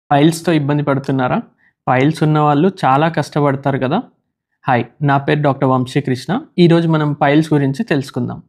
పైల్స్‌తో ఇబ్బంది పడుతున్నారా? పైల్స్ ఉన్నవాళ్ళు చాలా కష్టపడతారు గదా! హాయ్! నా పేరు డాక్టర్ వంశీకృష్ణ. ఈరోజు మనం పైల్స్ గురించి తెలుసుకుందాం.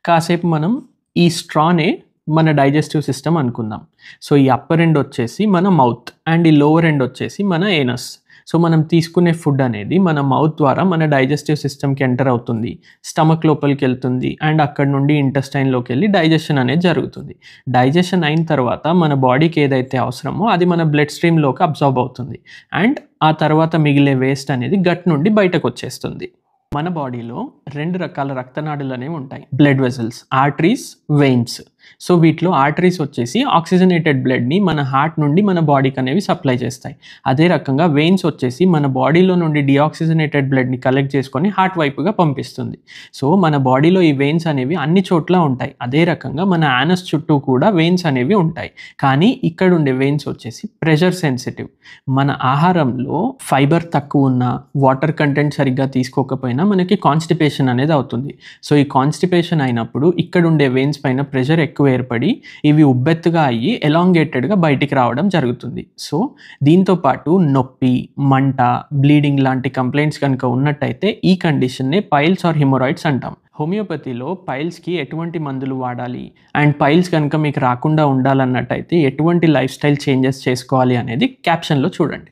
కాసేపు మనం ఈ స్ట్రానే మన డైజెస్టివ్ సిస్టమ్ అనుకుందాం. సో, ఈ అప్పర్ ఎండ్ వచ్చేసి మన మౌత్ అండ్ ఈ లోవర్ ఎండ్ వచ్చేసి మన ఏనస్. సో, మనం తీసుకునే ఫుడ్ అనేది మన మౌత్ ద్వారా మన డైజెస్టివ్ సిస్టమ్‌కి ఎంటర్ అవుతుంది. స్టమక్ లోపలికెళ్తుంది అండ్ అక్కడి నుండి ఇంటెస్టైన్‌లోకెళ్ళి డైజెషన్ అనేది జరుగుతుంది. డైజెషన్ అయిన తర్వాత మన బాడీకి ఏదైతే అవసరమో అది మన బ్లడ్ స్ట్రీమ్‌లోకి అబ్సార్బ్ అవుతుంది. అండ్ ఆ తర్వాత మిగిలే వేస్ట్ అనేది గట్ నుండి బయటకొచ్చేస్తుంది. మన బాడీలో 2 రకాల రక్తనాళాలనేవి ఉంటాయి. Blood vessels, arteries, veins. So, వీటిలో ఆర్టరీస్ వచ్చేసి ఆక్సిజనేటెడ్ బ్లడ్‌ని మన హార్ట్ నుండి మన బాడీకనేవి సప్లై చేస్తాయి. అదే రకంగా వెయిన్స్ వచ్చేసి మన బాడీలో నుండి డీఆక్సిజనేటెడ్ బ్లడ్‌ని కలెక్ట్ చేసుకొని హార్ట్ వైపుగా పంపిస్తుంది. సో, మన బాడీలో ఈ వెయిన్స్ అనేవి అన్ని చోట్ల ఉంటాయి. అదే రకంగా మన యానస్ చుట్టూ కూడా వెయిన్స్ అనేవి ఉంటాయి. కానీ ఇక్కడుండే వెయిన్స్ వచ్చేసి ప్రెషర్ సెన్సిటివ్. మన ఆహారంలో ఫైబర్ తక్కువున్నా, వాటర్ కంటెంట్ సరిగ్గా తీసుకోకపోయినా మనకి కాన్‌స్టిపేషన్ అనేది అవుతుంది. సో, ఈ కాన్‌స్టిపేషన్ అయినప్పుడు ఇక్కడుండే వెయిన్స్ పైన ప్రెషర్ ఎక్కువ ఏర్పడి ఇవి ఉబ్బెత్తుగా అయ్యి ఎలాంగేటెడ్‌గా బయటికి రావడం జరుగుతుంది. సో, దీంతో పాటు నొప్పి, మంట, బ్లీడింగ్ లాంటి కంప్లెయింట్స్ గనుక ఉన్నట్టయితే ఈ కండిషన్‌నే పైల్స్ ఆర్ హిమోరాయిడ్స్ అంటాం. హోమియోపతిలో పైల్స్‌కి ఎటువంటి మందులు వాడాలి అండ్ పైల్స్ గనుక మీకు రాకుండా ఉండాలన్నట్టయితే ఎటువంటి లైఫ్ స్టైల్ చేంజెస్ చేసుకోవాలి అనేది క్యాప్షన్‌లో చూడండి.